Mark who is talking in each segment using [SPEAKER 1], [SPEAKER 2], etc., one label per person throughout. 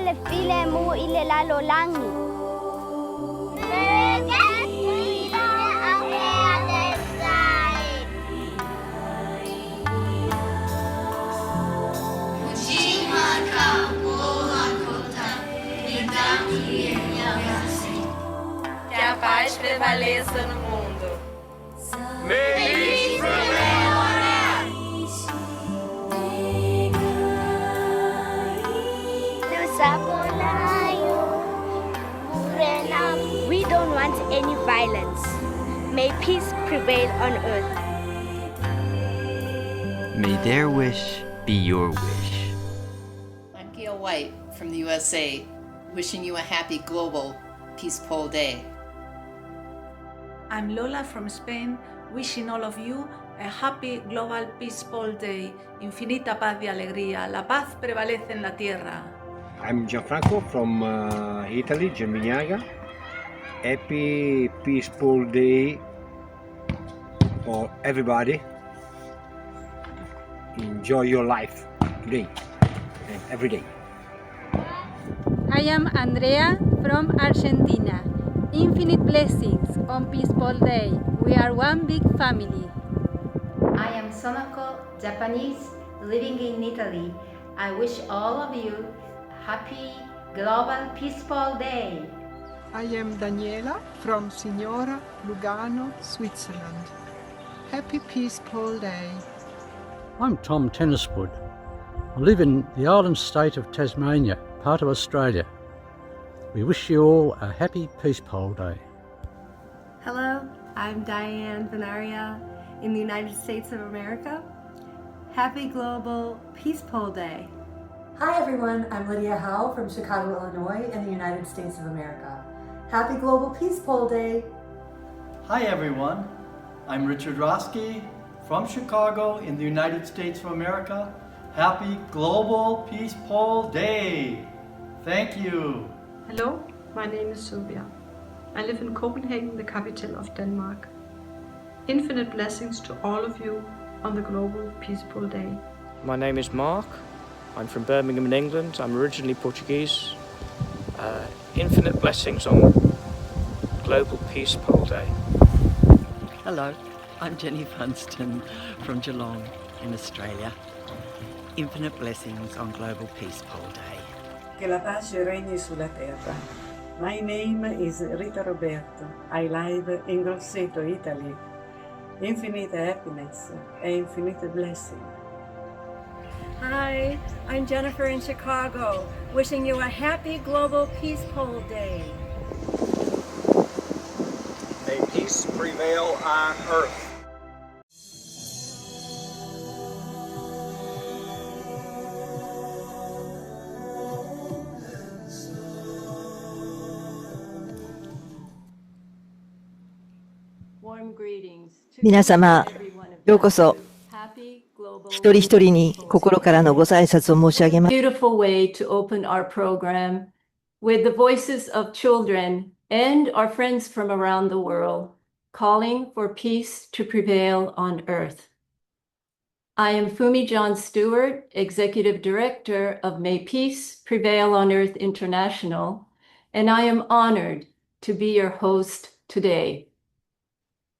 [SPEAKER 1] le file mo ile lalo langi.
[SPEAKER 2] Que a paz prevaleça no mundo.
[SPEAKER 3] May peace prevail on earth.
[SPEAKER 1] We don't want any violence. May peace prevail on earth.
[SPEAKER 4] May their wish be your wish.
[SPEAKER 5] I'm Gail White from the USA, wishing you a happy global Peace Pole Day.
[SPEAKER 6] I'm Lola from Spain, wishing all of you a happy global Peace Pole Day. Infinita paz y alegría. La paz prevalece en la tierra.
[SPEAKER 7] I'm Gianfranco from Italy, Germaniaga. Happy Peace Pole Day for everybody. Enjoy your life today and every day.
[SPEAKER 8] I am Andrea from Argentina. Infinite blessings on Peace Pole Day. We are one big family.
[SPEAKER 9] I am Sonako, Japanese, living in Italy. I wish all of you happy Global Peace Pole Day.
[SPEAKER 10] I am Daniela from Signora, Lugano, Switzerland. Happy Peace Pole Day.
[SPEAKER 11] I'm Tom Tenniswood. I live in the island state of Tasmania, part of Australia. We wish you all a happy Peace Pole Day.
[SPEAKER 12] Hello, I'm Diane Venaria in the United States of America. Happy Global Peace Pole Day.
[SPEAKER 13] Hi everyone, I'm Lydia Howe from Chicago, Illinois in the United States of America. Happy Global Peace Pole Day.
[SPEAKER 14] Hi everyone, I'm Richard Roski from Chicago in the United States of America. Happy Global Peace Pole Day. Thank you.
[SPEAKER 15] Hello, my name is Sylvia. I live in Copenhagen, the capital of Denmark. Infinite blessings to all of you on the Global Peace Pole Day.
[SPEAKER 16] My name is Mark. I'm from Birmingham in England. I'm originally Portuguese. Infinite blessings on Global Peace Pole Day.
[SPEAKER 17] Hello, I'm Jenny Funston from Geelong in Australia. Infinite blessings on Global Peace Pole Day.
[SPEAKER 18] Che la pace regni sulla terra. My name is Rita Roberto. I live in Grosseto, Italy. Infinite happiness and infinite blessing.
[SPEAKER 19] Hi, I'm Jennifer in Chicago, wishing you a happy Global Peace Pole Day.
[SPEAKER 3] May peace prevail on earth.
[SPEAKER 20] Warm greetings to
[SPEAKER 4] 皆様、
[SPEAKER 20] every one of
[SPEAKER 4] ようこそ
[SPEAKER 20] Happy Global
[SPEAKER 4] 一人一人に心からのご挨拶を申し上げます。
[SPEAKER 20] Beautiful way to open our program with the voices of children and our friends from around the world calling for peace to prevail on earth. I am Fumi Johns Stewart, Executive Director of May Peace Prevail on Earth International, and I am honored to be your host today.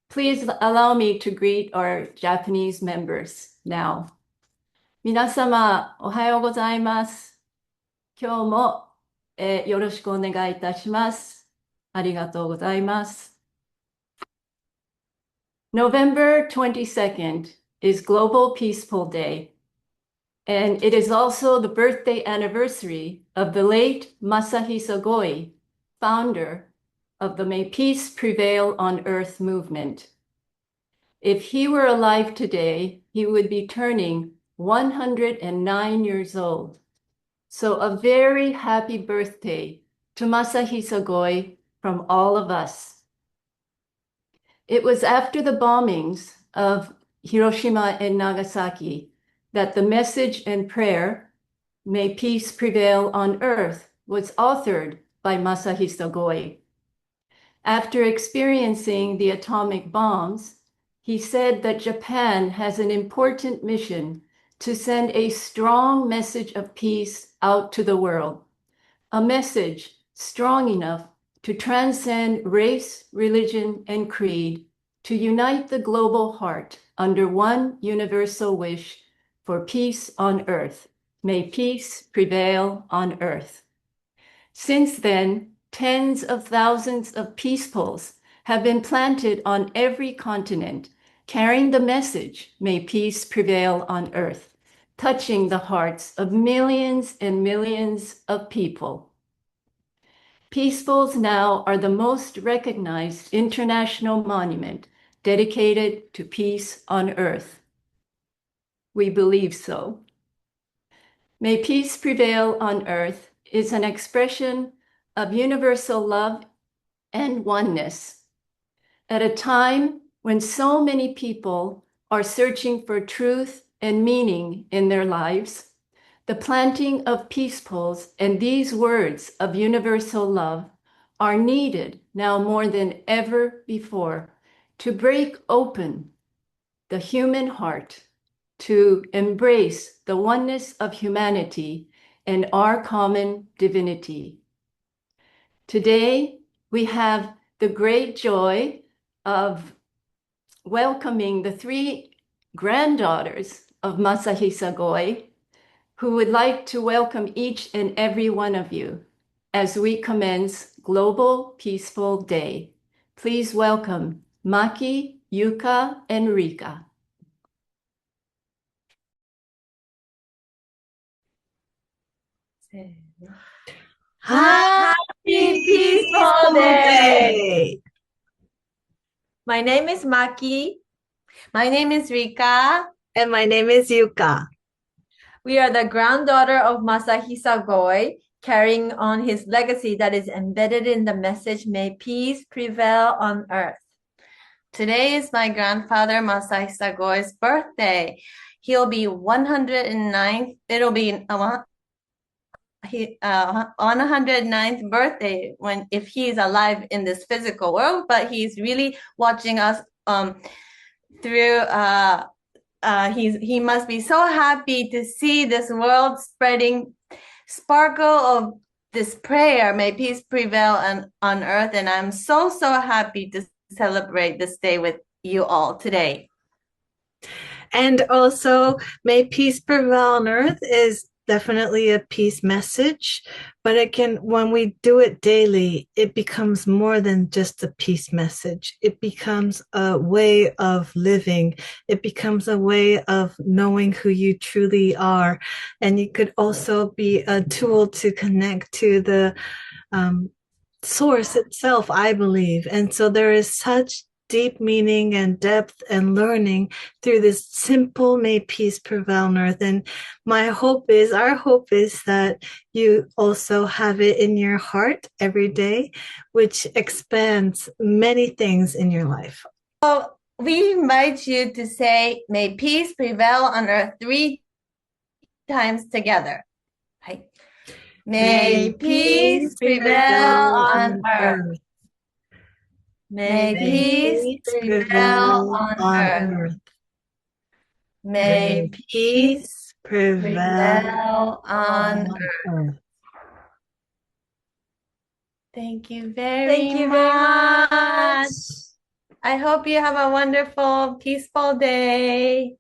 [SPEAKER 20] Please allow me to greet our Japanese members now. 皆様、おはようございます。今日も、よろしくお願いいたします。ありがとうございます。November 22nd is Global Peace Pole Day, and it is also the birthday anniversary of the late Masahisa Goi, founder of the May Peace Prevail on Earth movement. If he were alive today, he would be turning 109 years old. So a very happy birthday to Masahisa Goi from all of us. It was after the bombings of Hiroshima and Nagasaki that the message and prayer, May Peace Prevail on Earth, was authored by Masahisa Goi. After experiencing the atomic bombs, he said that Japan has an important mission to send a strong message of peace out to the world a message strong enough to transcend race, religion, and creed, to unite the global heart under one universal wish for peace on earth. May peace prevail on earth. Since then, tens of thousands of peace poles have been planted on every continent, carrying the message, may peace prevail on earth, touching the hearts of millions and millions of people. Peace poles now are the most recognized international monument dedicated to peace on earth. We believe so. May peace prevail on earth is an expression of universal love and oneness. At a time when so many people are searching for truth and meaning in their lives, the planting of peace poles and these words of universal love are needed now more than ever before to break open the human heart, to embrace the oneness of humanity and our common divinity. Today, we have the great joy of welcoming the three granddaughters of Masahisa Goi, who would like to welcome each and every one of you as we commence Global Peaceful Day. Please welcome Maki, Yuka, and Rika.
[SPEAKER 2] Happy Peaceful Day! My name is Maki. My name is Rika.
[SPEAKER 21] And my name is Yuka.
[SPEAKER 2] We are the granddaughter of Masahisa Goi, carrying on his legacy that is embedded in the message, may peace prevail on earth. Today is my grandfather Masahisa Goi's birthday. He'll be 109th. It'll be 109th birthday if he's alive in this physical world, but he's really watching us through he must be so happy to see this world spreading sparkle of this prayer, may peace prevail on earth. And I'm so happy to celebrate this day with you all today.
[SPEAKER 21] And also, may peace prevail on earth is definitely a peace message, but again, when we do it daily, it becomes more than just a peace message. It becomes a way of living. It becomes a way of knowing who you truly are. And it could also be a tool to connect to the source itself, I believe. And so there is such deep meaning and depth and learning through this simple may peace prevail on earth. And our hope is that you also have it in your heart every day, which expands many things in your life.
[SPEAKER 2] So we invite you to say, may peace prevail on earth 3 times together. Right? May peace prevail on earth. May peace prevail on earth. May peace prevail on earth. Thank you very much. I hope you have a wonderful, peaceful day.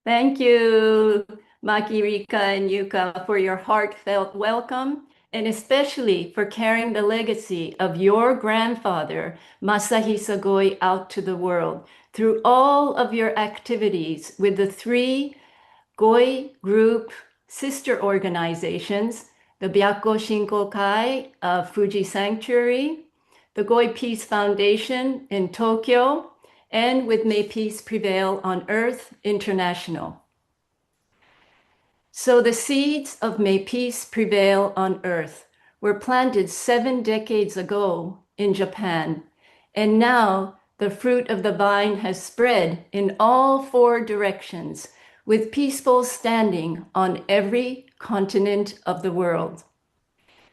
[SPEAKER 20] Thank you, Maki, Rika, and Yuka, for your heartfelt welcome, and especially for carrying the legacy of your grandfather, Masahisa Goi, out to the world through all of your activities with the 3 Goi group sister organizations, the Byakko Shinko Kai of Fuji Sanctuary, the Goi Peace Foundation in Tokyo, and with May Peace Prevail on Earth International. So the seeds of May Peace Prevail on Earth were planted 7 decades ago in Japan, and now the fruit of the vine has spread in all 4 directions, with peaceful standing on every continent of the world.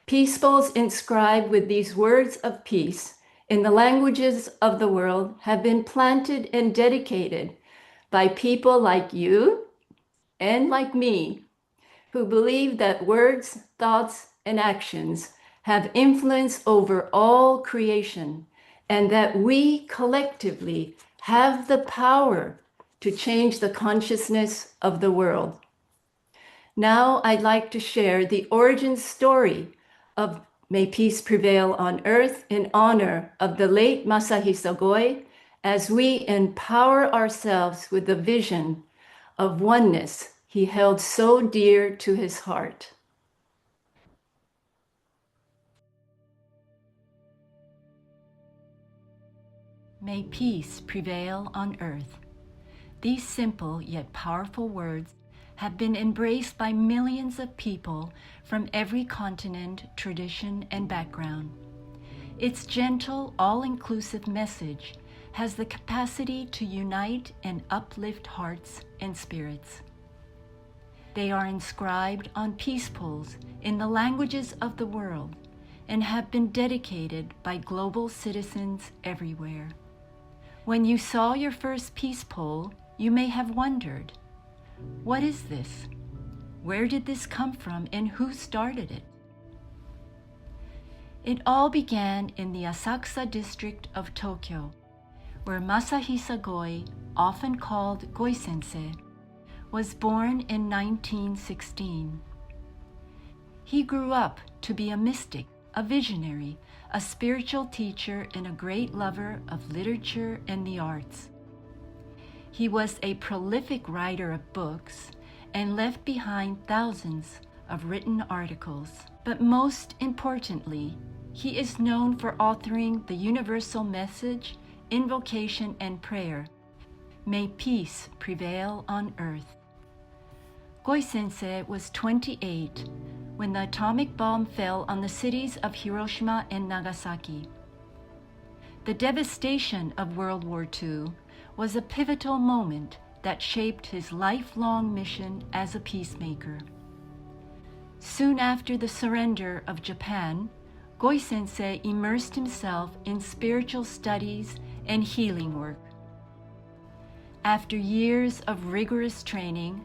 [SPEAKER 20] Peacefuls inscribed with these words of peace in the languages of the world have been planted and dedicated by people like you and like me, who believe that words, thoughts, and actions have influence over all creation, and that we collectively have the power to change the consciousness of the world. Now I'd like to share the origin story of May Peace Prevail on Earth in honor of the late Masahisa Goi, as we empower ourselves with the vision of oneness he held so dear to his heart. May peace prevail on earth. These simple yet powerful words have been embraced by millions of people from every continent, tradition, and background. Its gentle, all-inclusive message has the capacity to unite and uplift hearts and spirits. They are inscribed on peace poles in the languages of the world and have been dedicated by global citizens everywhere. When you saw your first peace pole, you may have wondered, what is this? Where did this come from and who started it? It all began in the Asakusa district of Tokyo, where Masahisa Goi, often called Goi-sensei, was born in 1916. He grew up to be a mystic, a visionary, a spiritual teacher, and a great lover of literature and the arts. He was a prolific writer of books and left behind thousands of written articles. But most importantly, he is known for authoring the universal message, invocation, and prayer, May Peace Prevail on Earth. Goi-sensei was 28 when the atomic bomb fell on the cities of Hiroshima and Nagasaki. The devastation of World War II was a pivotal moment that shaped his lifelong mission as a peacemaker. Soon after the surrender of Japan, Goi-sensei immersed himself in spiritual studies and healing work. After years of rigorous training,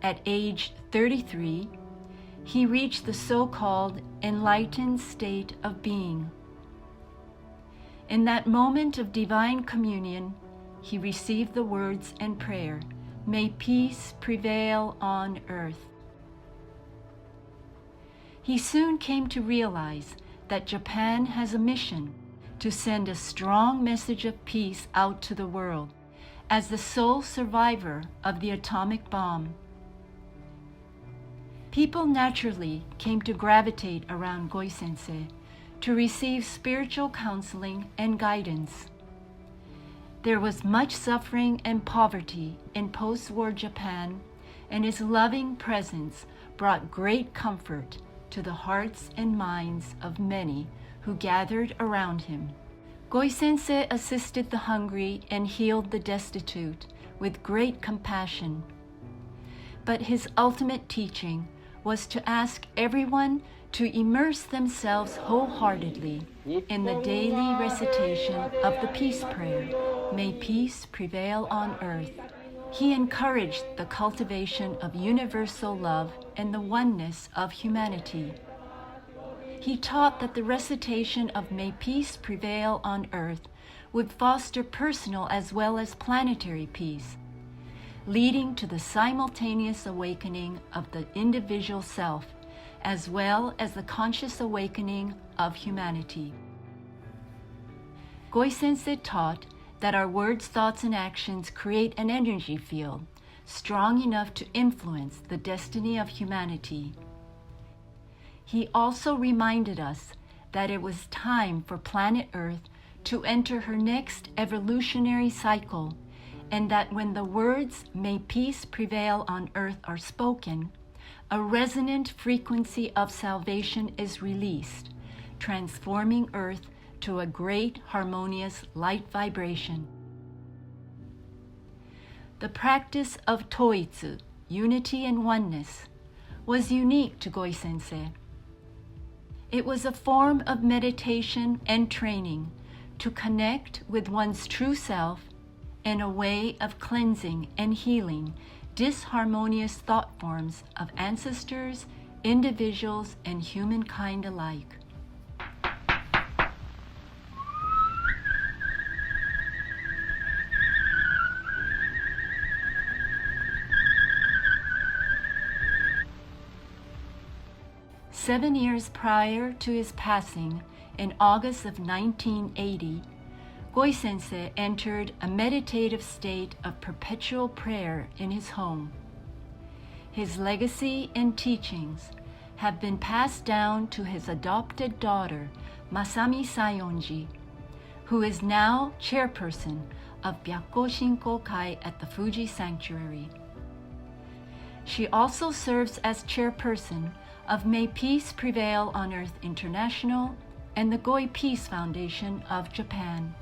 [SPEAKER 20] at age 33, he reached the so-called enlightened state of being. In that moment of divine communion, he received the words and prayer, May peace prevail on earth. He soon came to realize that Japan has a mission to send a strong message of peace out to the world as the sole survivor of the atomic bomb. People naturally came to gravitate around Goi-sensei to receive spiritual counseling and guidance. There was much suffering and poverty in post-war Japan, and his loving presence brought great comfort to the hearts and minds of many who gathered around him. Goi-sensei assisted the hungry and healed the destitute with great compassion. But his ultimate teaching was to ask everyone to immerse themselves wholeheartedly in the daily recitation of the peace prayer, May peace prevail on earth. He encouraged the cultivation of universal love and the oneness of humanity. He taught that the recitation of May peace prevail on earth would foster personal as well as planetary peace, leading to the simultaneous awakening of the individual self, as well as the conscious awakening of humanity. Goi-sensei taught that our words, thoughts, and actions create an energy field strong enough to influence the destiny of humanity. He also reminded us that it was time for planet Earth to enter her next evolutionary cycle, and that when the words, May peace prevail on earth, are spoken, a resonant frequency of salvation is released, transforming Earth to a great harmonious light vibration. The practice of Toitsu, unity and oneness, was unique to Goi-sensei. It was a form of meditation and training to connect with one's true self and a way of cleansing and healing disharmonious thought forms of ancestors, individuals, and humankind alike. Seven years prior to his passing, in August of 1980, Goi Sensei entered a meditative state of perpetual prayer in his home. His legacy and teachings have been passed down to his adopted daughter, Masami Saionji, who is now chairperson of Byakko Shinko Kai at the Fuji Sanctuary. She also serves as chairperson of May Peace Prevail on Earth International and the Goi Peace Foundation of Japan.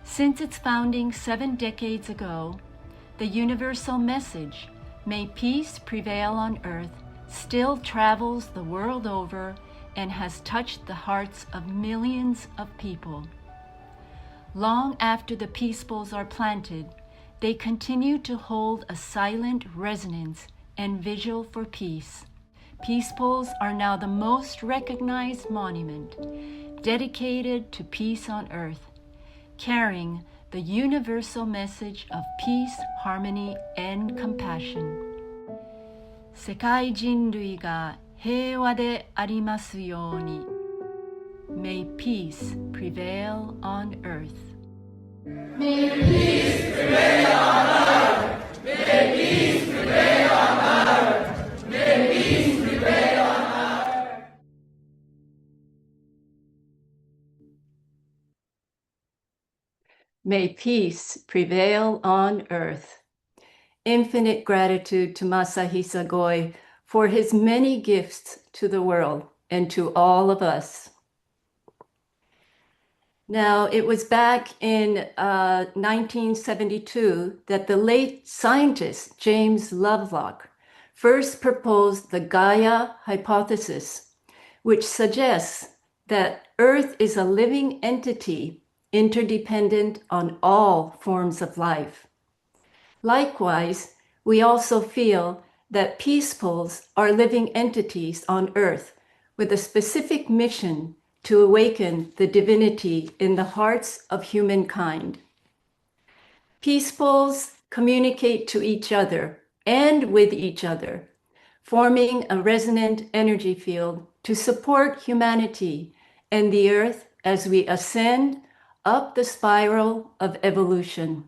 [SPEAKER 20] Since its founding 7 decades ago, the universal message, May Peace Prevail on Earth, still travels the world over and has touched the hearts of millions of people. Long after the peace poles are planted, they continue to hold a silent resonance and vigil for peace. Peace poles are now the most recognized monument dedicated to peace on earth, carrying the universal message of peace, harmony, and compassion. 世界人類が平和でありますように。May peace prevail on earth.
[SPEAKER 1] May peace prevail on earth. May peace prevail on earth. May peace prevail on earth.
[SPEAKER 20] May peace prevail on earth. Infinite gratitude to Masahisa Goi for his many gifts to the world and to all of us. Now, it was back in 1972 that the late scientist James Lovelock first proposed the Gaia hypothesis, which suggests that Earth is a living entity interdependent on all forms of life. Likewise, we also feel that peace poles are living entities on Earth with a specific mission to awaken the divinity in the hearts of humankind. Peace poles communicate to each other and with each other, forming a resonant energy field to support humanity and the Earth as we ascend up the spiral of evolution.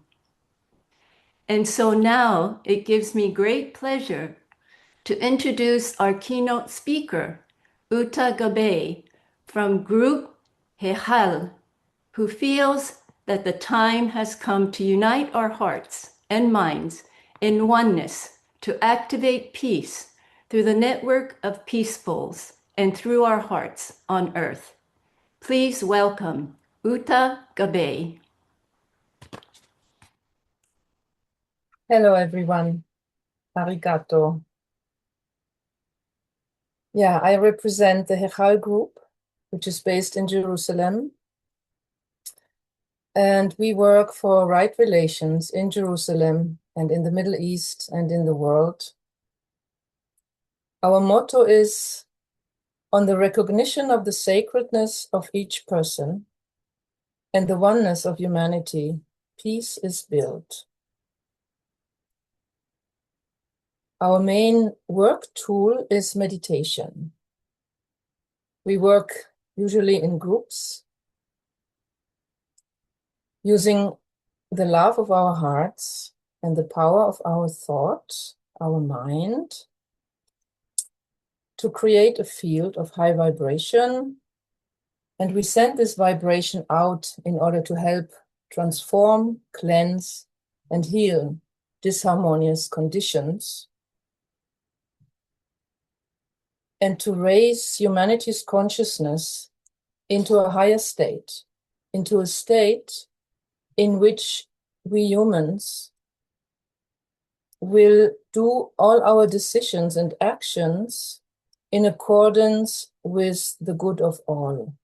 [SPEAKER 20] And so now it gives me great pleasure to introduce our keynote speaker, Uta Gabbay, from group Hechal, who feels that the time has come to unite our hearts and minds in oneness to activate peace through the network of peace poles and through our hearts on earth. Please welcome Uta Gabbay.
[SPEAKER 22] Hello, everyone. Arigato. Yeah, I represent the Hechal Group, which is based in Jerusalem. And we work for right relations in Jerusalem and in the Middle East and in the world. Our motto is, on the recognition of the sacredness of each person and the oneness of humanity, peace is built. Our main work tool is meditation. We work usually in groups, using the love of our hearts and the power of our thought, our mind, to create a field of high vibration. And we send this vibration out in order to help transform, cleanse, and heal disharmonious conditions, and to raise humanity's consciousness into a higher state, into a state in which we humans will do all our decisions and actions in accordance with the good of all.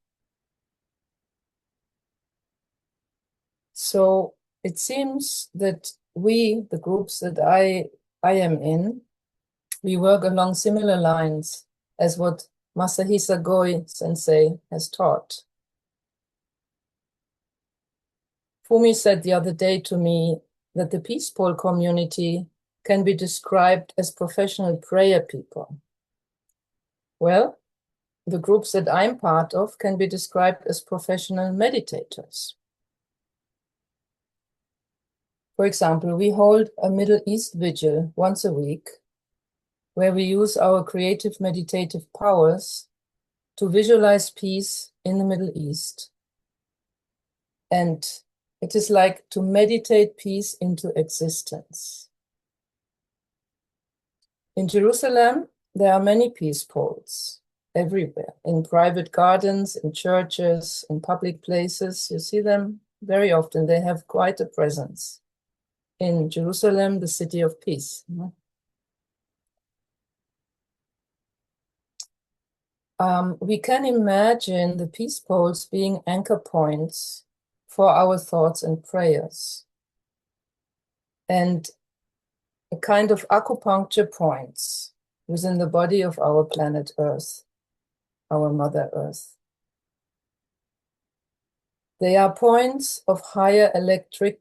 [SPEAKER 22] So it seems that we, the groups that I I am in, we work along similar lines as what Masahisa Goi sensei has taught. Fumi said the other day to me that the Peace Pole community can be described as professional prayer people. Well, the groups that I'm part of can be described as professional meditators. For example, we hold a Middle East vigil once a week where we use our creative meditative powers to visualize peace in the Middle East. And it is like to meditate peace into existence. In Jerusalem, there are many peace poles everywhere, in private gardens, in churches, in public places. You see them very often. They have quite a presence. In Jerusalem, the city of peace. We can imagine the peace poles being anchor points for our thoughts and prayers, and a kind of acupuncture points within the body of our planet Earth, our Mother Earth. They are points of higher electrical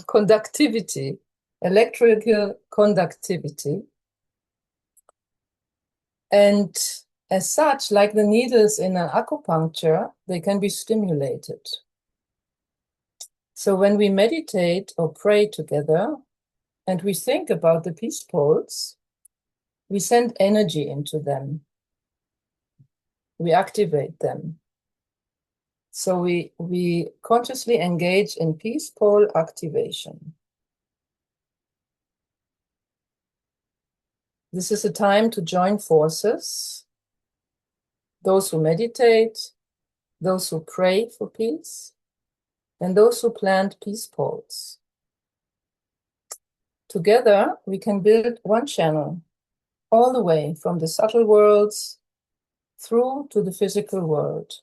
[SPEAKER 22] conductivity, electrical conductivity. And as such, like the needles in an acupuncture, they can be stimulated. So when we meditate or pray together and we think about the peace poles, we send energy into them. We activate them. So we consciously engage in peace pole activation. This is a time to join forces, those who meditate, those who pray for peace, and those who plant peace poles. Together, we can build one channel all the way from the subtle worlds through to the physical world,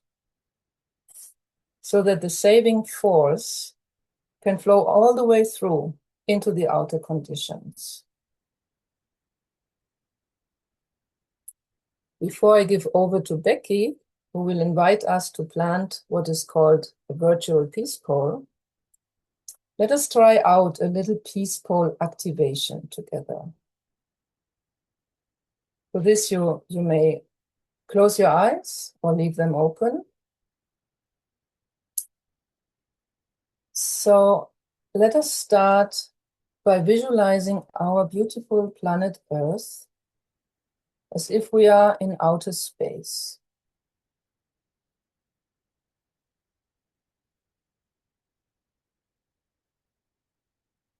[SPEAKER 22] so that the saving force can flow all the way through into the outer conditions. Before I give over to Becky, who will invite us to plant what is called a virtual peace pole, let us try out a little peace pole activation together. For this, you may close your eyes or leave them open. So let us start by visualizing our beautiful planet Earth as if we are in outer space.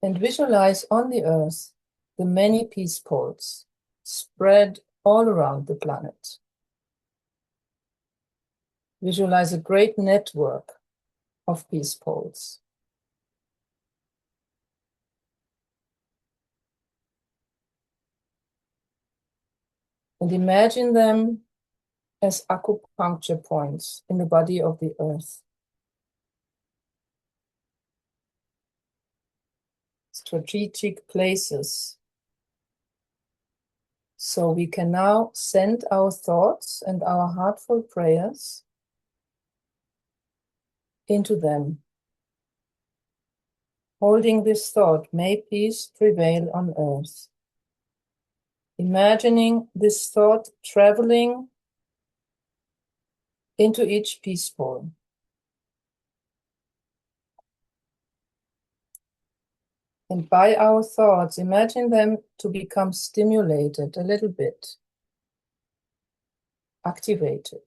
[SPEAKER 22] And visualize on the Earth the many peace poles spread all around the planet. Visualize a great network of peace poles. And imagine them as acupuncture points in the body of the Earth. Strategic places. So we can now send our thoughts and our heartfelt prayers into them. Holding this thought, may peace prevail on earth. Imagining this thought traveling into each peace pole. And by our thoughts, imagine them to become stimulated a little bit, activated.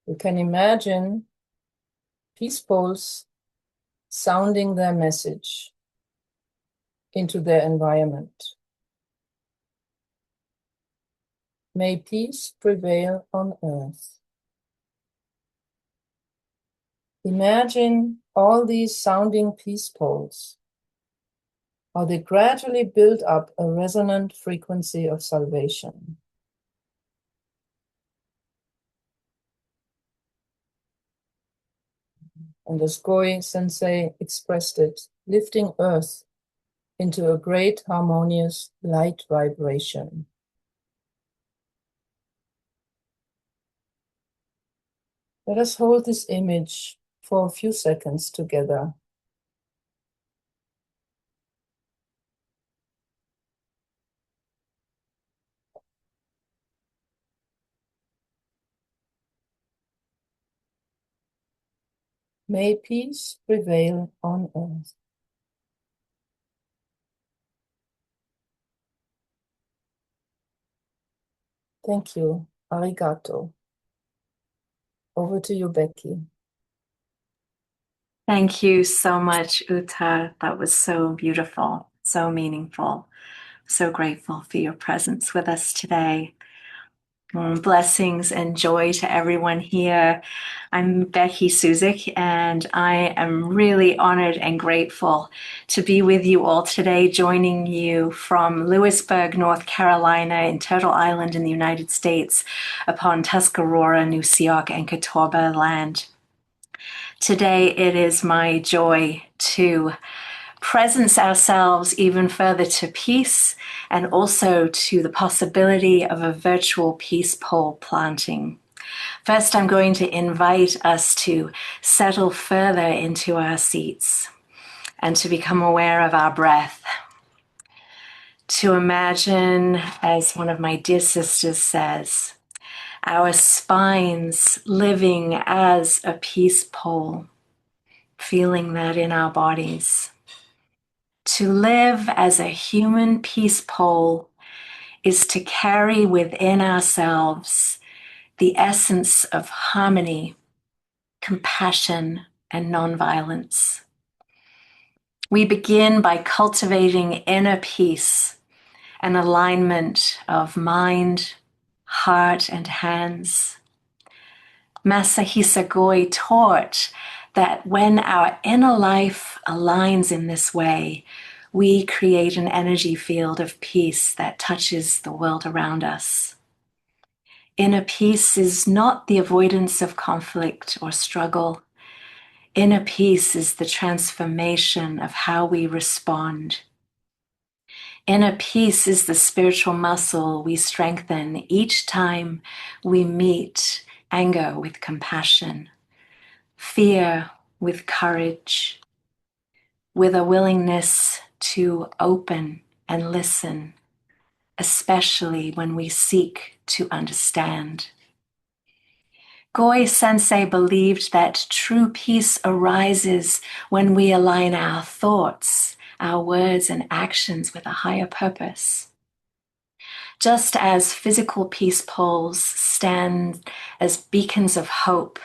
[SPEAKER 22] We can imagine peace poles sounding their message into their environment. May peace prevail on earth. Imagine all these sounding peace poles, how they gradually build up a resonant frequency of salvation. and as Goi Sensei expressed it, lifting Earth into a great harmonious light vibration. Let us hold this image for a few seconds together. May peace prevail on earth. Thank you. Arigato. Over to you, Becky.
[SPEAKER 5] Thank you so much, Uta. That was so beautiful, so meaningful. So grateful for your presence with us today. Blessings and joy to everyone here. I'm Becky Suzik, and I am really honored and grateful to be with you all today, joining you from Lewisburg, North Carolina, in Turtle Island in the United States, upon Tuscarora, Nusiok, and Catawba land. Today, it is my joy to presence ourselves even further to peace and also to the possibility of a virtual peace pole planting. First, I'm going to invite us to settle further into our seats and to become aware of our breath. To imagine, as one of my dear sisters says, our spines living as a peace pole, feeling that in our bodies. To live as a human peace pole is to carry within ourselves the essence of harmony, compassion, and nonviolence. We begin by cultivating inner peace, an alignment of mind, heart, and hands. Masahisa Goi taught that when our inner life aligns in this way, we create an energy field of peace that touches the world around us. Inner peace is not the avoidance of conflict or struggle. Inner peace is the transformation of how we respond. Inner peace is the spiritual muscle we strengthen each time we meet anger with compassion, fear with courage, with a willingness to open and listen, especially when we seek to understand. Goi Sensei believed that true peace arises when we align our thoughts, our words, and actions with a higher purpose. Just as physical peace poles stand as beacons of hope,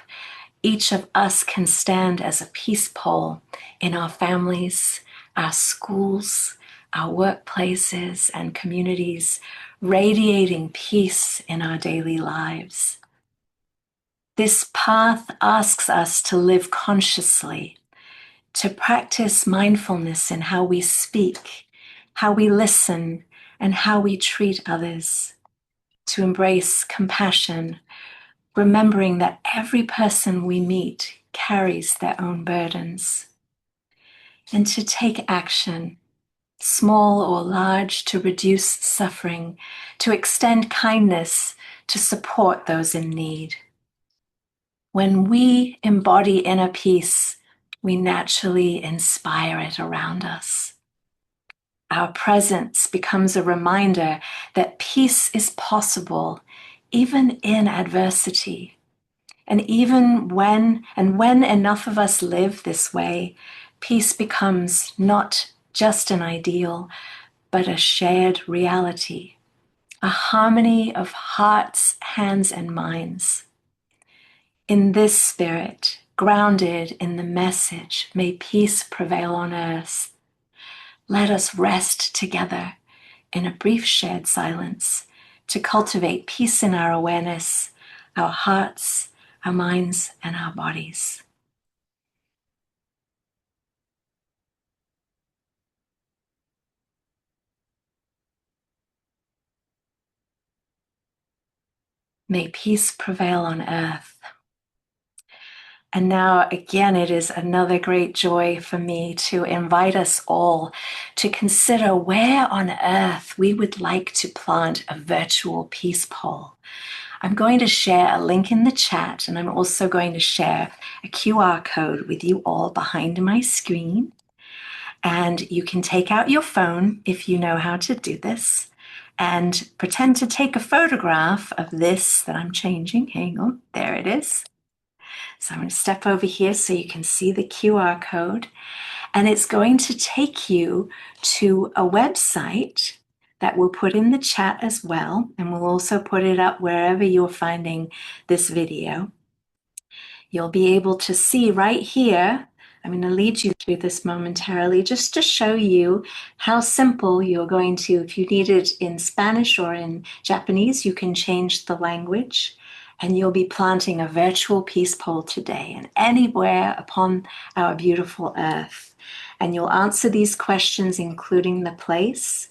[SPEAKER 5] each of us can stand as a peace pole in our families, our schools, our workplaces, and communities, radiating peace in our daily lives. This path asks us to live consciously, to practice mindfulness in how we speak, how we listen, and how we treat others, to embrace compassion, remembering that every person we meet carries their own burdens, and to take action, small or large, to reduce suffering, to extend kindness, to support those in need. When we embody inner peace, we naturally inspire it around us. Our presence becomes a reminder that peace is possible even in adversity. And when enough of us live this way, peace becomes not just an ideal, but a shared reality, a harmony of hearts, hands, and minds. In this spirit, grounded in the message, may peace prevail on earth, let us rest together in a brief shared silence to cultivate peace in our awareness, our hearts, our minds, and our bodies. May peace prevail on earth. And now, again, it is another great joy for me to invite us all to consider where on earth we would like to plant a virtual peace pole. I'm going to share a link in the chat, and I'm also going to share a QR code with you all behind my screen. And you can take out your phone if you know how to do this and pretend to take a photograph of this that I'm changing. Hang on, there it is. So I'm going to step over here so you can see the QR code, and it's going to take you to a website that we'll put in the chat as well, and we'll also put it up wherever you're finding this video. You'll be able to see right here. I'm going to lead you through this momentarily just to show you how simple you're going to, if you need it in Spanish or in Japanese, you can change the language. And you'll be planting a virtual peace pole today and anywhere upon our beautiful earth. And you'll answer these questions, including the place.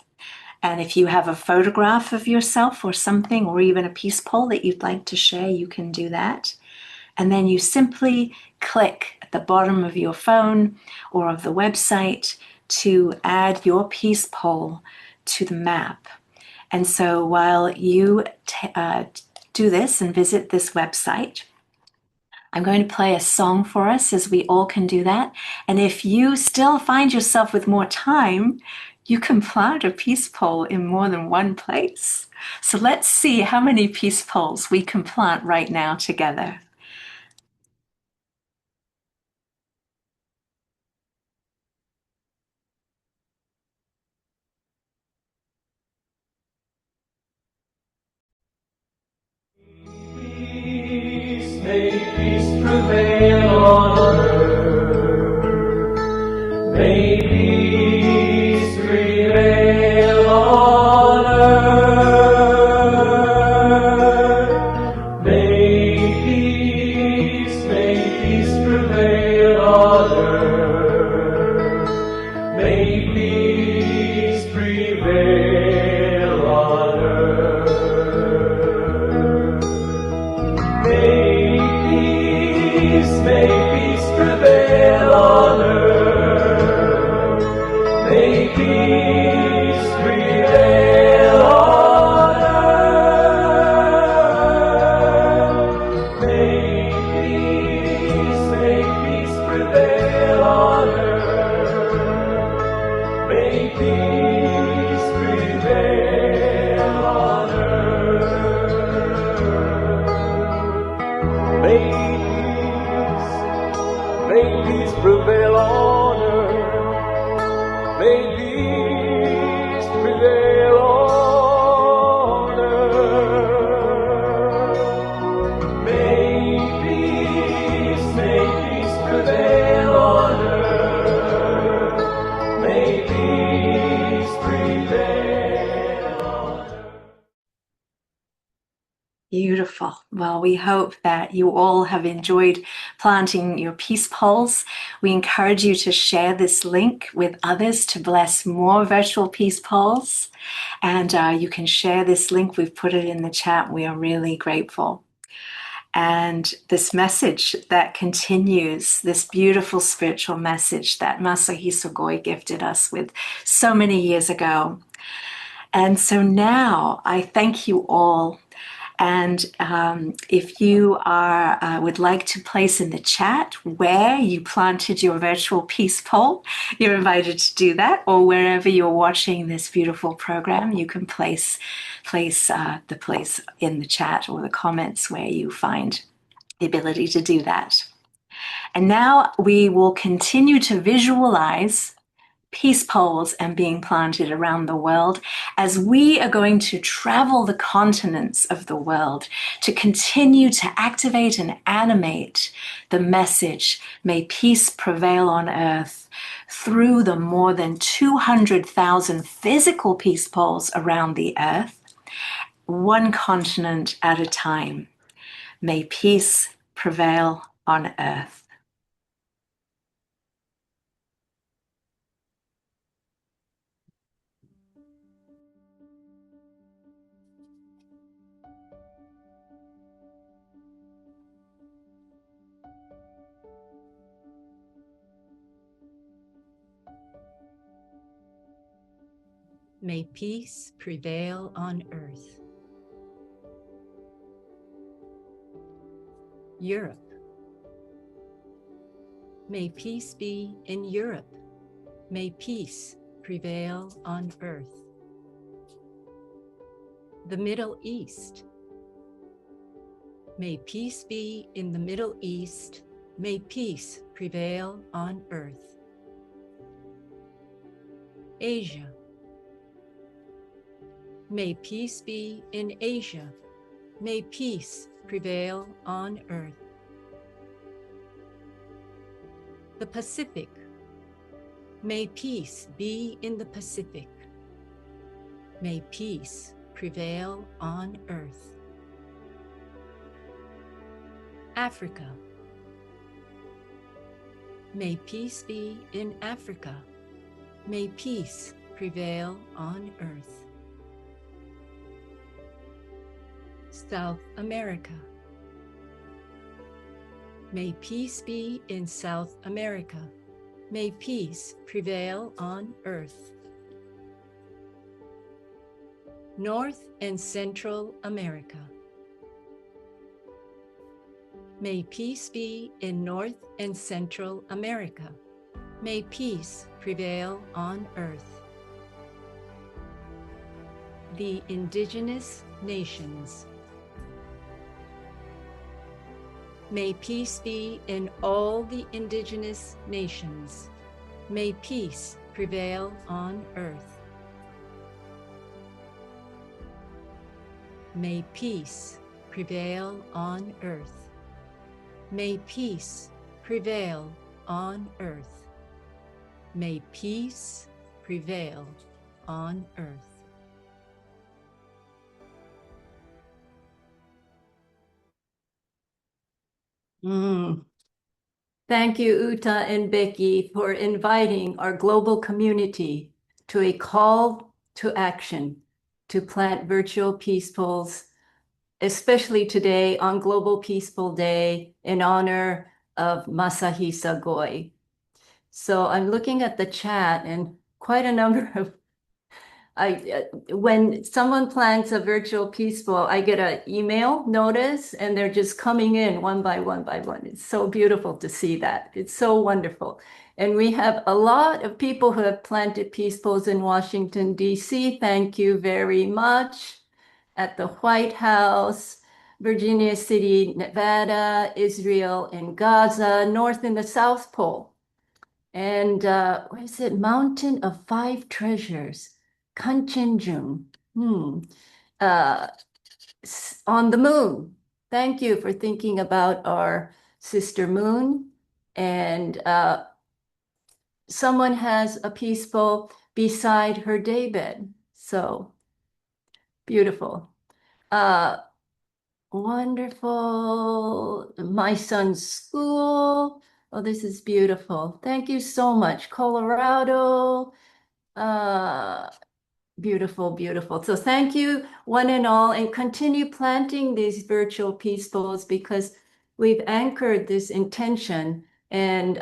[SPEAKER 5] And if you have a photograph of yourself or something, or even a peace pole that you'd like to share, you can do that. And then you simply click at the bottom of your phone or of the website to add your peace pole to the map. And so while you do this and visit this website, I'm going to play a song for us as we all can do that. And if you still find yourself with more time, you can plant a peace pole in more than one place. So let's see how many peace poles we can plant right now together.
[SPEAKER 1] May peace prevail on earth. May peace prevail on earth. May peace prevail on earth. May peace prevail on earth. May peace prevail on earth. May peace prevail on earth. May peace prevail on earth. May peace prevail on earth. May peace prevail on earth. May peace prevail on earth. May peace prevail on earth. May peace prevail on earth.
[SPEAKER 5] Beautiful. Well, we hope that you all have enjoyed planting your peace poles. We encourage you to share this link with others to bless more virtual peace poles. And you can share this link. We've put it in the chat. We are really grateful. And this message that continues, this beautiful spiritual message that Masahisa Goi gifted us with so many years ago. And so now I thank you all. And if you would like to place in the chat where you planted your virtual peace pole, you're invited to do that. Or wherever you're watching this beautiful program, you can place the place in the chat or the comments where you find the ability to do that. And now we will continue to visualize peace poles and being planted around the world as we are going to travel the continents of the world to continue to activate and animate the message, may peace prevail on earth, through the more than 200,000 physical peace poles around the earth, one continent at a time. May peace prevail on earth.
[SPEAKER 20] May peace prevail on earth. Europe. May peace be in Europe. May peace prevail on earth. The Middle East. May peace be in the Middle East. May peace prevail on earth. Asia. May peace be in Asia. May peace prevail on earth. The Pacific. May peace be in the Pacific. May peace prevail on earth. Africa. May peace be in Africa. May peace prevail on earth. South America. May peace be in South America. May peace prevail on earth. North and Central America. May peace be in North and Central America. May peace prevail on earth. The indigenous nations. May peace be in all the indigenous nations. May peace prevail on earth. May peace prevail on earth. May peace prevail on earth. May peace prevail on earth. Thank you, Uta and Becky, for inviting our global community to a call to action to plant virtual peace poles, especially today on Global Peaceful Day in honor of Masahisa Goi. So I'm looking at the chat and quite a number of when someone plants a virtual peace pole, I get an email notice and they're just coming in one by one by one. It's so beautiful to see that. It's so wonderful. And we have a lot of people who have planted peace poles in Washington, D.C. Thank you very much. At the White House, Virginia City, Nevada, Israel, and Gaza, North and the South Pole. And where is it? Mountain of Five Treasures. Kanchenjung, on the moon. Thank you for thinking about our sister moon. And someone has a peaceful beside her daybed. So beautiful. Wonderful. My son's school. Oh, this is beautiful. Thank you so much. Colorado. Beautiful, beautiful. So thank you one and all, and continue planting these virtual peace poles because we've anchored this intention, and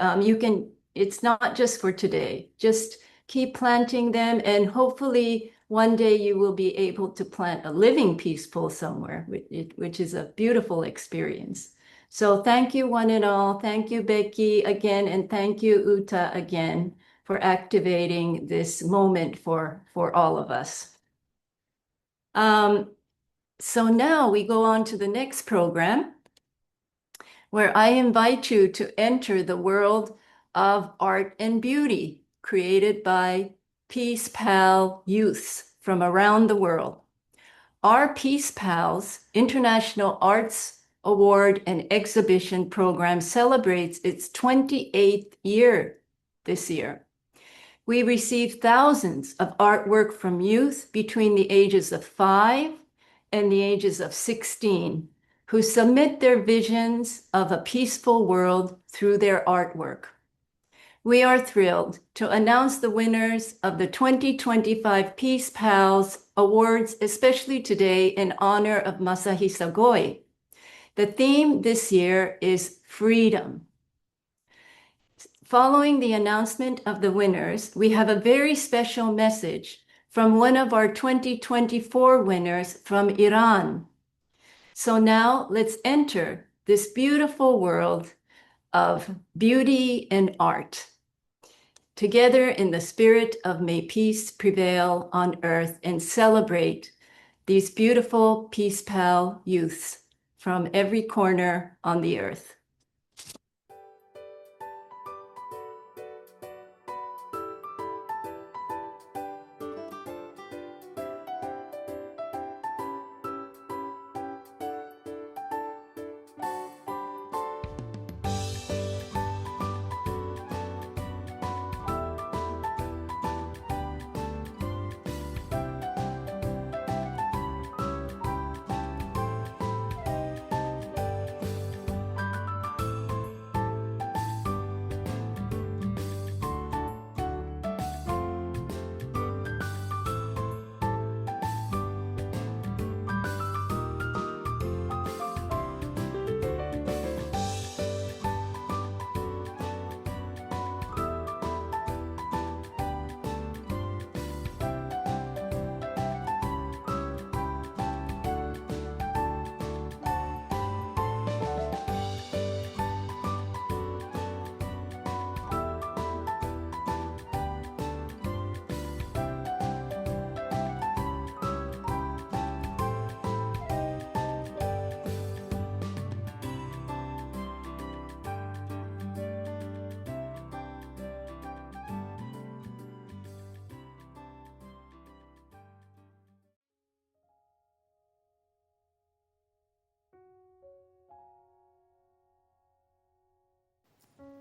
[SPEAKER 20] it's not just for today, just keep planting them, and hopefully one day you will be able to plant a living peace pole somewhere, which is a beautiful experience. So thank you one and all. Thank you, Becky, again, and thank you, Uta, again, for activating this moment for all of us. So now we go on to the next program, where I invite you to enter the world of art and beauty created by Peace Pal youths from around the world. Our Peace Pals International Arts Award and Exhibition Program celebrates its 28th year this year. We received thousands of artwork from youth between the ages of 5 and the ages of 16 who submit their visions of a peaceful world through their artwork. We are thrilled to announce the winners of the 2025 Peace Pals Awards, especially today in honor of Masahisa Goi. The theme this year is freedom. Following the announcement of the winners, we have a very special message from one of our 2024 winners from Iran. So now let's enter this beautiful world of beauty and art, together in the spirit of may peace prevail on earth, and celebrate these beautiful Peace Pal youths from every corner on the earth.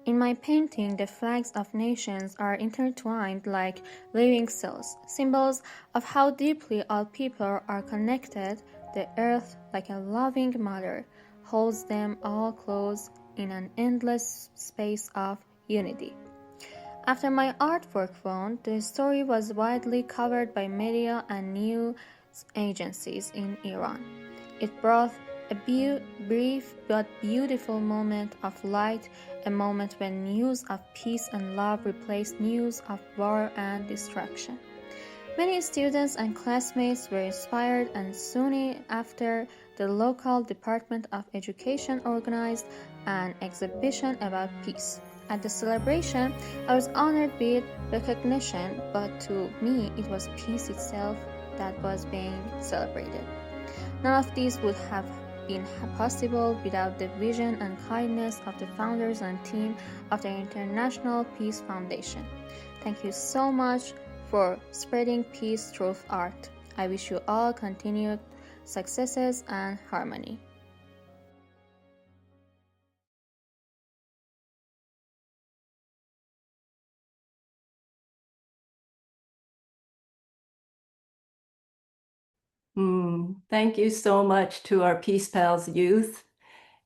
[SPEAKER 6] In my painting, the flags of nations are intertwined like living cells, symbols of how deeply all people are connected. The earth, like a loving mother, holds them all close in an endless space of unity. After my artwork won, the story was widely covered by media and news agencies in Iran. It brought a brief but beautiful moment of light, a moment when news of peace and love replaced news of war and destruction. Many students and classmates were inspired, and soon after, the local Department of Education organized an exhibition about peace. At the celebration, I was honored with recognition, but to me, it was peace itself that was being celebrated. None of these would have been possible without the vision and kindness of the founders and team of the International Peace Foundation. Thank you so much for spreading peace through art. I wish you all continued successes and harmony.
[SPEAKER 20] Thank you so much to our Peace Pals youth.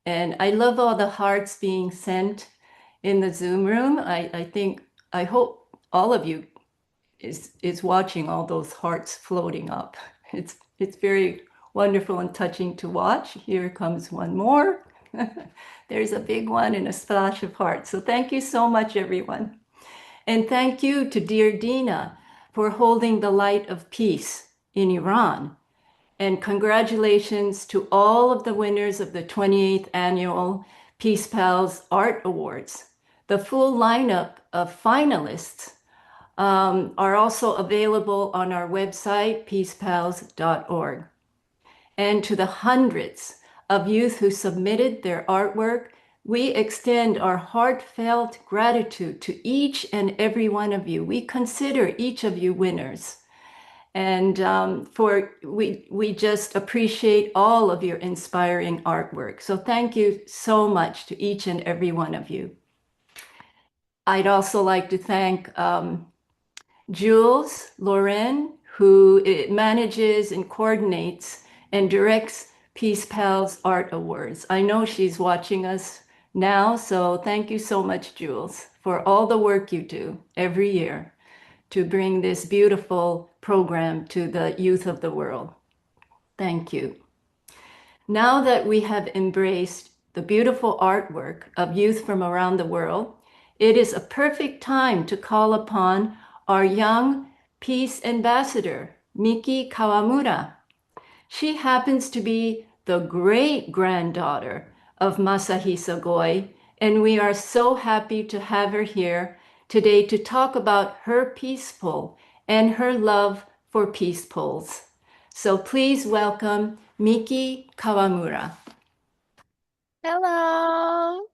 [SPEAKER 20] And I love all the hearts being sent in the Zoom room. I hope all of you is watching all those hearts floating up. It's very wonderful and touching to watch. Here comes one more. There's a big one and a splash of hearts. So thank you so much, everyone. And thank you to dear Dina for holding the light of peace in Iran. And congratulations to all of the winners of the 28th Annual Peace Pals Art Awards. The full lineup of finalists are also available on our website, peacepals.org. And to the hundreds of youth who submitted their artwork, we extend our heartfelt gratitude to each and every one of you. We consider each of you winners. And we just appreciate all of your inspiring artwork. So thank you so much to each and every one of you. I'd also like to thank Jules Lauren, who manages and coordinates and directs Peace Pals Art Awards. I know she's watching us now, so thank you so much, Jules, for all the work you do every year to bring this beautiful program to the youth of the world. Thank you. Now that we have embraced the beautiful artwork of youth from around the world, it is a perfect time to call upon our young Peace Ambassador Miki Kawamura. She happens to be the great-granddaughter of Masahisa Goi, and we are so happy to have her here today to talk about her peace pole and her love for peace poles. So please welcome Miki Kawamura.
[SPEAKER 7] Hello!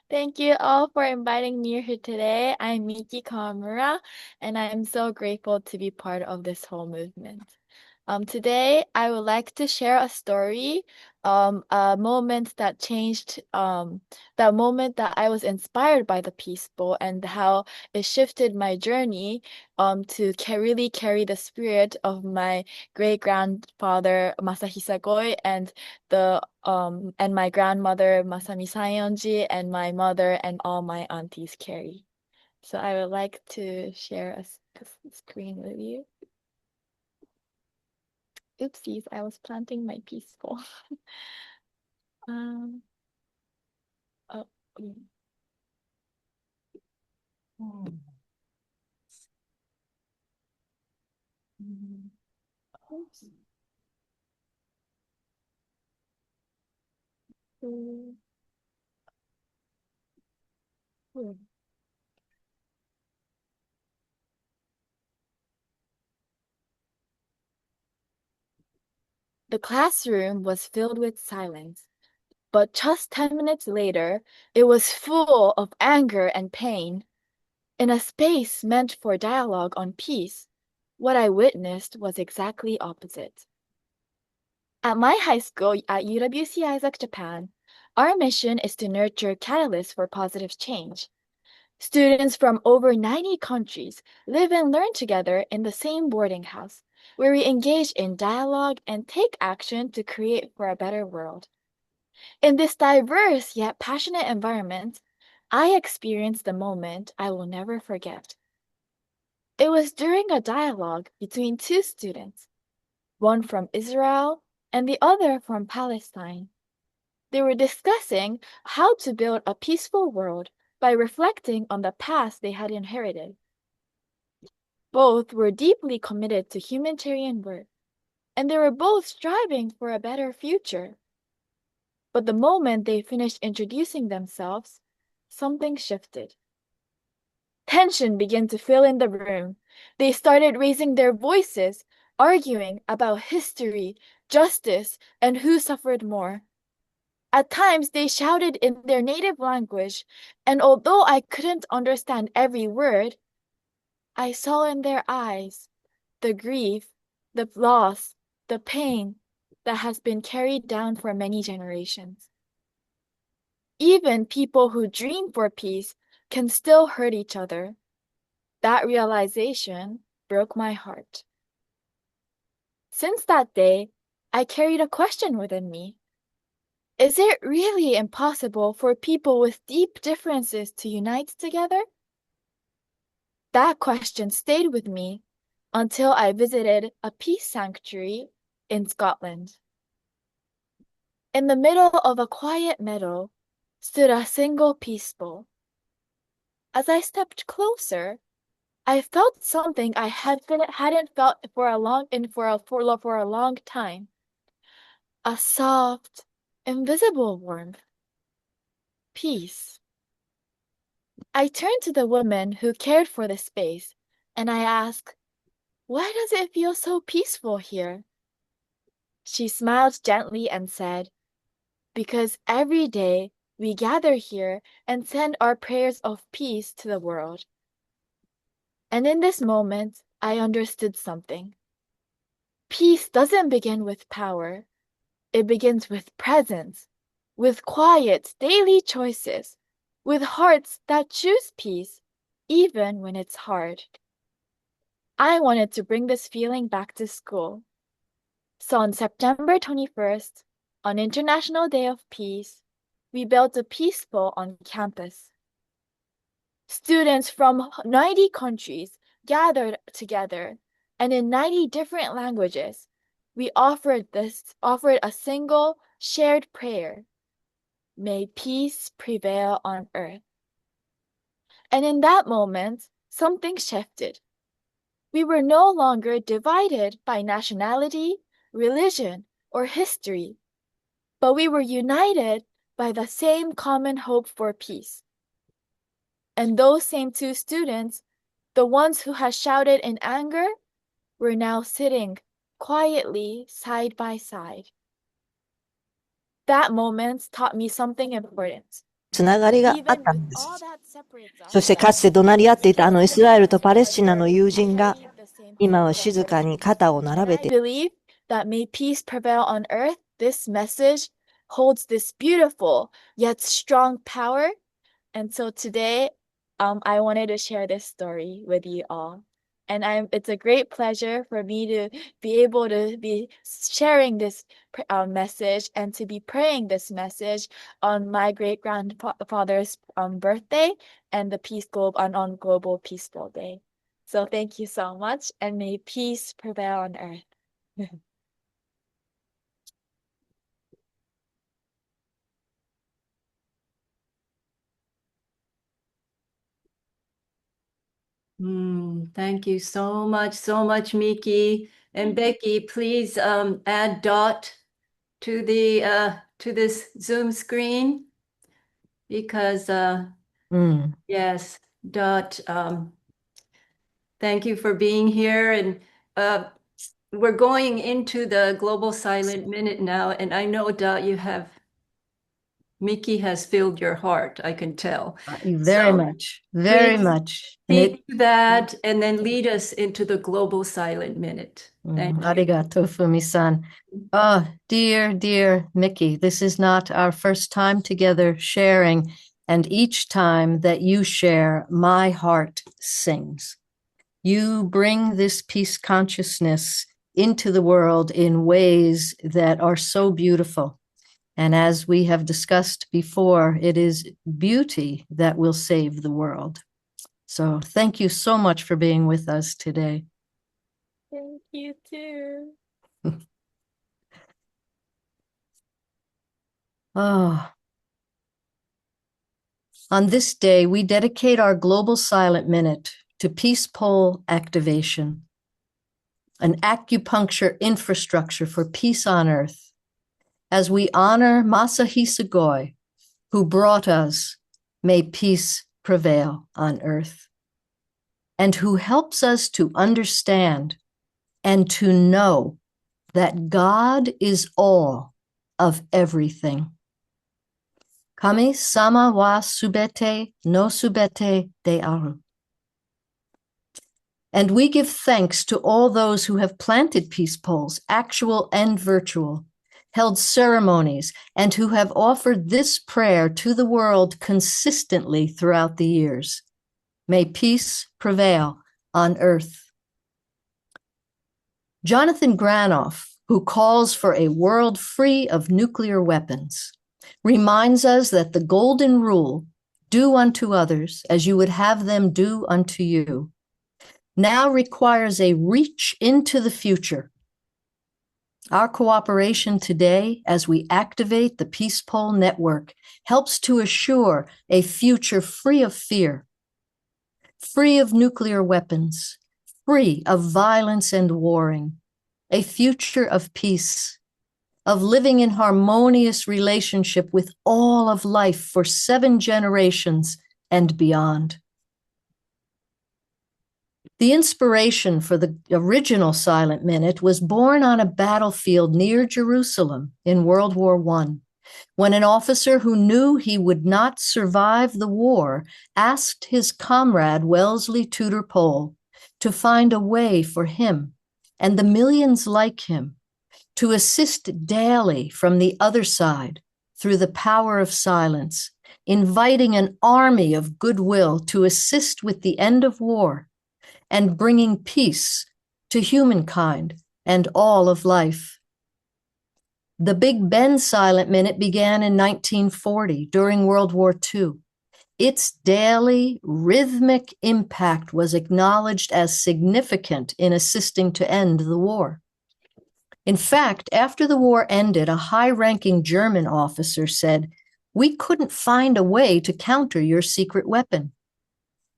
[SPEAKER 7] Thank you all for inviting me here today. I'm Miki Kawamura, and I'm so grateful to be part of this whole movement. Today, I would like to share a story, a moment that changed, that moment that I was inspired by the Peace Bowl and how it shifted my journey, to really carry the spirit of my great-grandfather Masahisa Goi and and my grandmother Masami Saionji and my mother and all my aunties carry. So I would like to share a screen with you. Oopsies, I was planting my peaceful. um, oh, mm. Oops. Mm. Mm. The classroom was filled with silence, but just 10 minutes later, it was full of anger and pain. In a space meant for dialogue on peace, what I witnessed was exactly opposite. At my high school at UWC Isaac, Japan, our mission is to nurture catalysts for positive change. Students from over 90 countries live and learn together in the same boarding house, where we engage in dialogue and take action to create for a better world. In this diverse yet passionate environment, I experienced the moment I will never forget. It was during a dialogue between two students, one from Israel and the other from Palestine. They were discussing how to build a peaceful world by reflecting on the past they had inherited. Both were deeply committed to humanitarian work, and they were both striving for a better future. But the moment they finished introducing themselves, something shifted. Tension began to fill in the room. They started raising their voices, arguing about history, justice, and who suffered more. At times, they shouted in their native language, and although I couldn't understand every word, I saw in their eyes the grief, the loss, the pain that has been carried down for many generations. Even people who dream for peace can still hurt each other. That realization broke my heart. Since that day, I carried a question within me. Is it really impossible for people with deep differences to unite together? That question stayed with me until I visited a peace sanctuary in Scotland. In the middle of a quiet meadow stood a single peace bowl. As I stepped closer, I felt something I hadn't felt for a long time. A soft, invisible warmth. Peace. I turned to the woman who cared for the space, and I asked, "Why does it feel so peaceful here?" She smiled gently and said, "Because every day we gather here and send our prayers of peace to the world." And in this moment, I understood something. Peace doesn't begin with power. It begins with presence, with quiet, daily choices, with hearts that choose peace, even when it's hard. I wanted to bring this feeling back to school. So on September 21st, on International Day of Peace, we built a peace bowl on campus. Students from 90 countries gathered together, and in 90 different languages, we offered a single shared prayer. May peace prevail on earth. And in that moment, something shifted. We were no longer divided by nationality, religion, or history, but we were united by the same common hope for peace. And those same two students, the ones who had shouted in anger, were now sitting quietly side by side. That moment taught me something important.
[SPEAKER 4] つながりがあったんです。そしてかつて怒鳴り合っていたイスラエルとパレスチナの友人が今は静かに肩を並べて
[SPEAKER 7] I believe that may peace prevail on earth, this message holds this beautiful yet strong power. And so today, I wanted to share this story with you all. And it's a great pleasure for me to be able to be sharing this message and to be praying this message on my great-grandfather's birthday and the Peace Globe on Global Peaceful Day. So thank you so much, and may peace prevail on earth.
[SPEAKER 20] Thank you so much, Miki. And Becky, please add Dot to this Zoom screen because yes, Dot, thank you for being here. And we're going into the Global Silent Minute now, and I know, Dot, Miki has filled your heart, I can tell.
[SPEAKER 8] Very much.
[SPEAKER 20] Speak to that and then lead us into the Global Silent Minute. Thank you.
[SPEAKER 8] Arigato, Fumi-san. Oh, dear Miki, this is not our first time together sharing, and each time that you share, my heart sings. You bring this peace consciousness into the world in ways that are so beautiful. And as we have discussed before, it is beauty that will save the world. So thank you so much for being with us today.
[SPEAKER 7] Thank you too.
[SPEAKER 8] On this day, we dedicate our Global Silent Minute to peace pole activation, an acupuncture infrastructure for peace on earth, as we honor Masahisa Goi, who brought us May Peace Prevail on Earth, and who helps us to understand and to know that God is all of everything. Kami sama wa subete no subete de aru. And we give thanks to all those who have planted peace poles, actual and virtual, held ceremonies, and who have offered this prayer to the world consistently throughout the years. May peace prevail on earth. Jonathan Granoff, who calls for a world free of nuclear weapons, reminds us that the golden rule, do unto others as you would have them do unto you, now requires a reach into the future. Our cooperation today, as we activate the Peace Pole Network, helps to assure a future free of fear, free of nuclear weapons, free of violence and warring, a future of peace, of living in harmonious relationship with all of life for 7 generations and beyond. The inspiration for the original Silent Minute was born on a battlefield near Jerusalem in World War I, when an officer who knew he would not survive the war asked his comrade Wellesley Tudor Pole to find a way for him and the millions like him to assist daily from the other side through the power of silence, inviting an army of goodwill to assist with the end of war and bringing peace to humankind and all of life. The Big Ben Silent Minute began in 1940 during World War II. Its daily rhythmic impact was acknowledged as significant in assisting to end the war. In fact, after the war ended, a high-ranking German officer said, "We couldn't find a way to counter your secret weapon."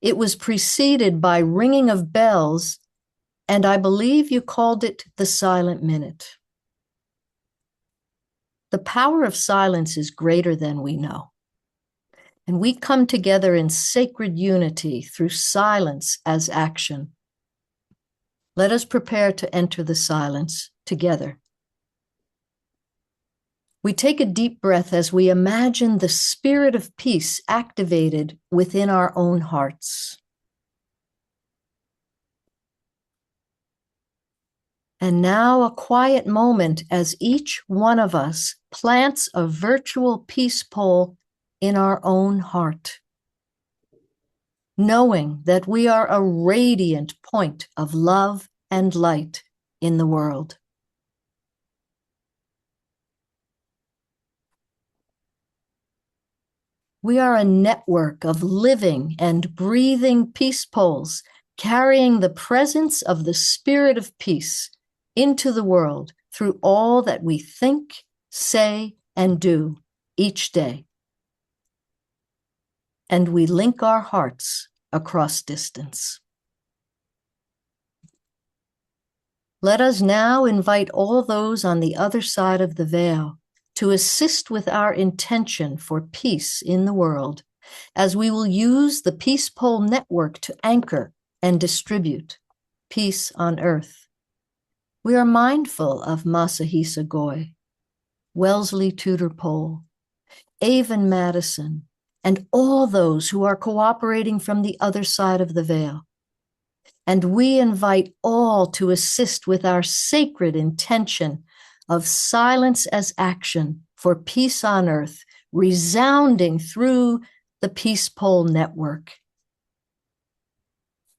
[SPEAKER 8] It was preceded by ringing of bells and I believe you called it the Silent Minute. The power of silence is greater than we know. And we come together in sacred unity through silence as action. Let us prepare to enter the silence together. We take a deep breath as we imagine the spirit of peace activated within our own hearts. And now a quiet moment as each one of us plants a virtual peace pole in our own heart, knowing that we are a radiant point of love and light in the world. We are a network of living and breathing peace poles, carrying the presence of the spirit of peace into the world through all that we think, say, and do each day. And we link our hearts across distance. Let us now invite all those on the other side of the veil to assist with our intention for peace in the world, as we will use the Peace Pole Network to anchor and distribute peace on earth. We are mindful of Masahisa Goi, Wellesley Tudor Pole, Avon Madison, and all those who are cooperating from the other side of the veil. And we invite all to assist with our sacred intention of silence as action for peace on earth, resounding through the Peace Pole Network.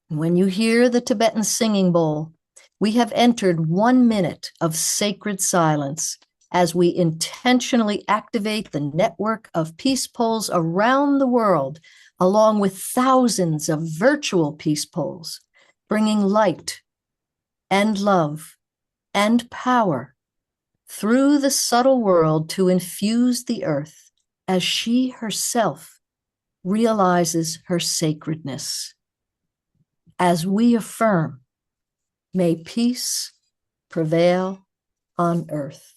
[SPEAKER 8] When you hear the Tibetan singing bowl, we have entered 1 minute of sacred silence as we intentionally activate the network of peace poles around the world, along with thousands of virtual peace poles, bringing light and love and power through the subtle world to infuse the earth as she herself realizes her sacredness. As we affirm, may peace prevail on earth.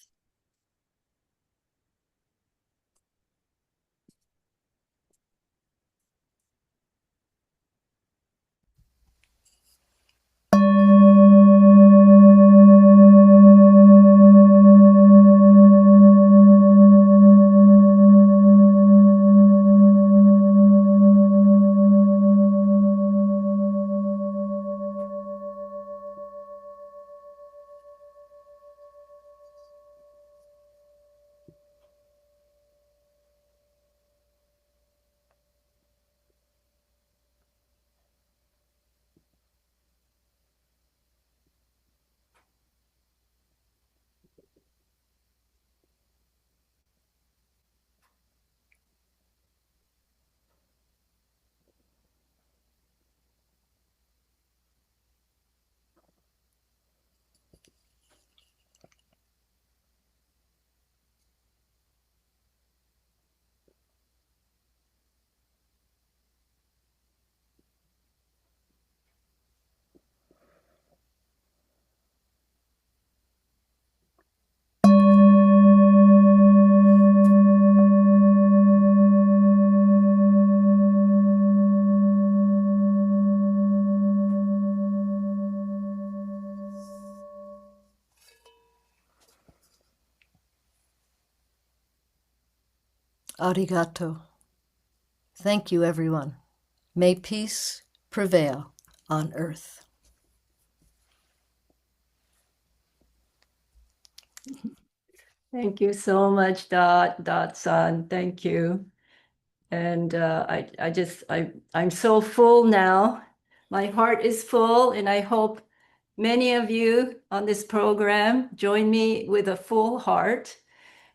[SPEAKER 8] Arigato. Thank you, everyone. May peace prevail on earth.
[SPEAKER 20] Thank you so much, Dot-san. Thank you. And I'm so full now. My heart is full, and I hope many of you on this program join me with a full heart,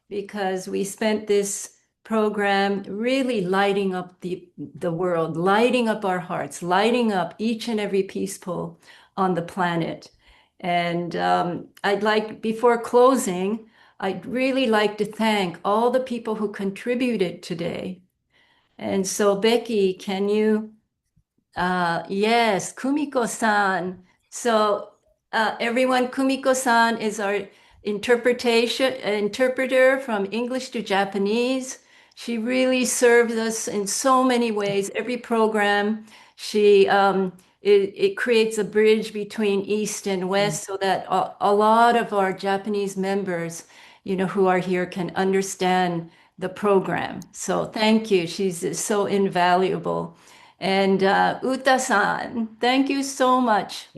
[SPEAKER 20] because we spent this program really lighting up the world, lighting up our hearts, lighting up each and every peace pole on the planet. And before closing, I'd really like to thank all the people who contributed today. And so, Becky, can you, yes, Kumiko-san. So everyone, Kumiko-san is our interpreter from English to Japanese. She really serves us in so many ways. Every program, it creates a bridge between East and West so that a lot of our Japanese members, who are here can understand the program. So thank you. She's so invaluable. And Uta-san, thank you so much.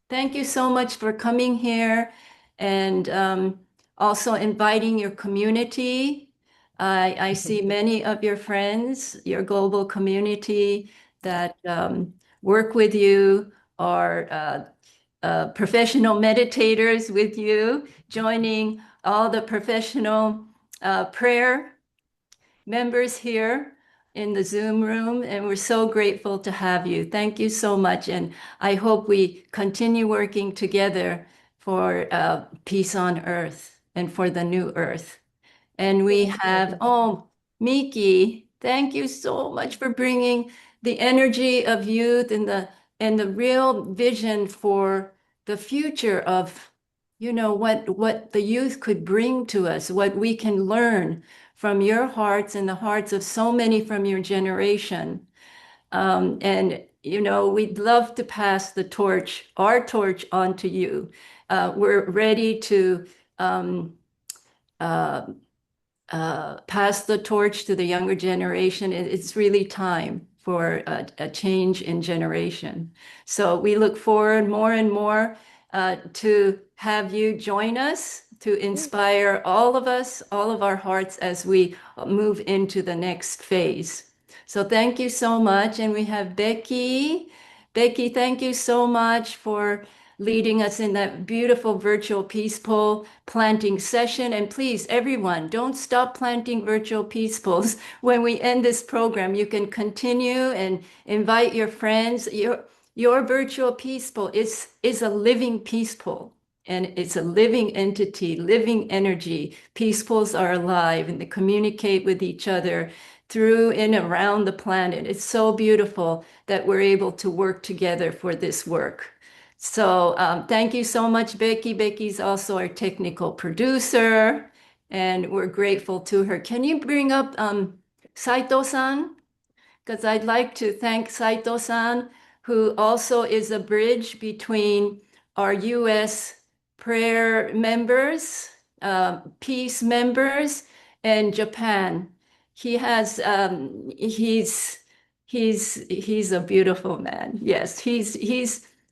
[SPEAKER 20] Thank you so much for coming here and also inviting your community. I see many of your friends, your global community that work with you, are professional meditators with you, joining all the professional prayer members here in the Zoom room, and we're so grateful to have you. Thank you so much, and I hope we continue working together for peace on earth and for the new earth. And we have, Miki, thank you so much for bringing the energy of youth and the real vision for the future of, what the youth could bring to us, what we can learn from your hearts and the hearts of so many from your generation. And, we'd love to pass the torch, our torch, on to you. We're ready to pass the torch to the younger generation. It's really time for a change in generation. So we look forward more and more to have you join us to inspire all of us, all of our hearts as we move into the next phase. So thank you so much. And we have Becky. Becky, thank you so much for leading us in that beautiful virtual peace pole planting session. And please, everyone, don't stop planting virtual peace poles. When we end this program, you can continue and invite your friends. Your virtual peace pole is a living peace pole. And it's a living entity, living energy. Peace poles are alive and they communicate with each other through and around the planet. It's so beautiful that we're able to work together for this work. So thank you so much, Becky. Becky's also our technical producer, and we're grateful to her. Can you bring up Saito-san? Because I'd like to thank Saito-san, who also is a bridge between our U.S. prayer members, peace members, and Japan. He has, he's a beautiful man. Yes,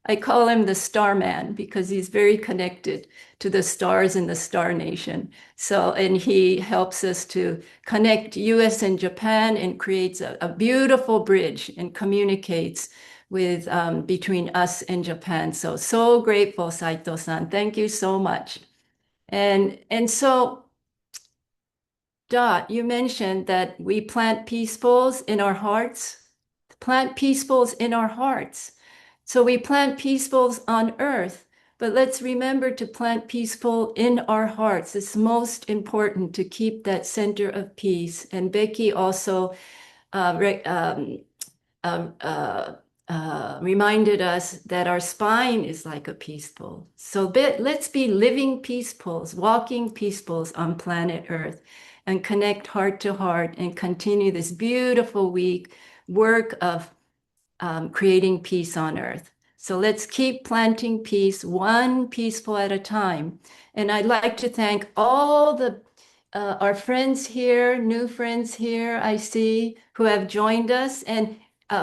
[SPEAKER 20] I call him the Star Man because he's very connected to the stars in the Star Nation. So, and he helps us to connect US and Japan and creates a beautiful bridge and communicates with between us and Japan. So grateful, Saito-san. Thank you so much. And so, Dot, you mentioned that we plant peace poles in our hearts. Plant peace poles in our hearts. So we plant peace poles on earth, but let's remember to plant peace pole in our hearts. It's most important to keep that center of peace. And Becky also reminded us that our spine is like a peace pole. So let's be living peace poles, walking peace poles on planet Earth, and connect heart to heart and continue this beautiful work of creating peace on earth. So let's keep planting peace, one peaceful at a time. And I'd like to thank all our friends here, new friends here I see who have joined us. And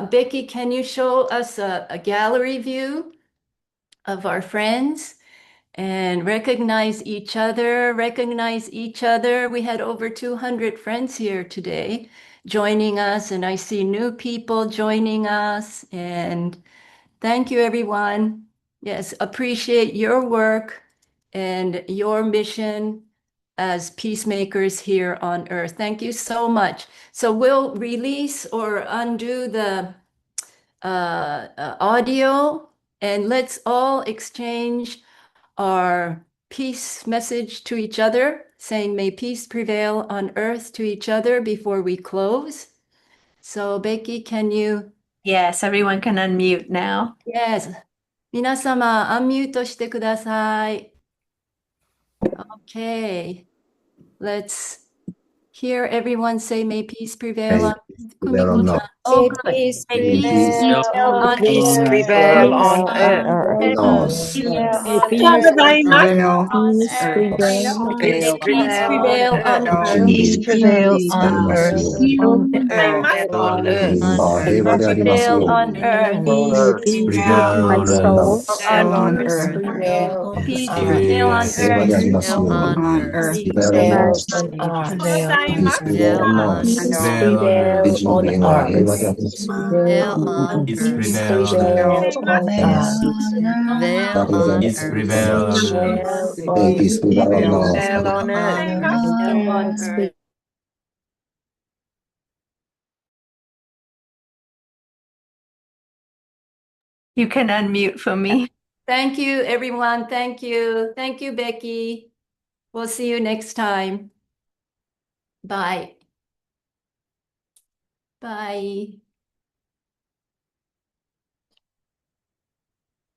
[SPEAKER 20] Becky, can you show us a gallery view of our friends and recognize each other? We had over 200 friends here today joining us, and I see new people joining us, and thank you, everyone. Yes, appreciate your work and your mission as peacemakers here on earth. Thank you so much. So we'll release or undo the audio, and let's all exchange our peace message to each other, saying, may peace prevail on earth to each other before we close. So Becky, can you?
[SPEAKER 2] Yes, everyone can unmute now.
[SPEAKER 20] Yes. 皆様、アンミュートしてください。Okay. Let's hear everyone say, may peace prevail on Kumiko-san. Oh, good. May peace prevail on
[SPEAKER 9] Peace prevail on earth.
[SPEAKER 20] May peace prevail on earth.
[SPEAKER 9] Peace prevail on earth.
[SPEAKER 20] On earth.
[SPEAKER 9] On earth.
[SPEAKER 20] Prevail on earth.
[SPEAKER 9] Peace prevail on earth.
[SPEAKER 20] On earth. Peace prevail on earth.
[SPEAKER 9] On earth.
[SPEAKER 22] Peace prevail on earth. Peace prevail on earth. Peace prevail on earth. Peace prevail on earth.
[SPEAKER 9] Peace prevail on earth.
[SPEAKER 2] You can unmute for me.
[SPEAKER 20] Thank you, everyone. Thank you. Thank you, Becky. We'll see you next time. Bye. Bye.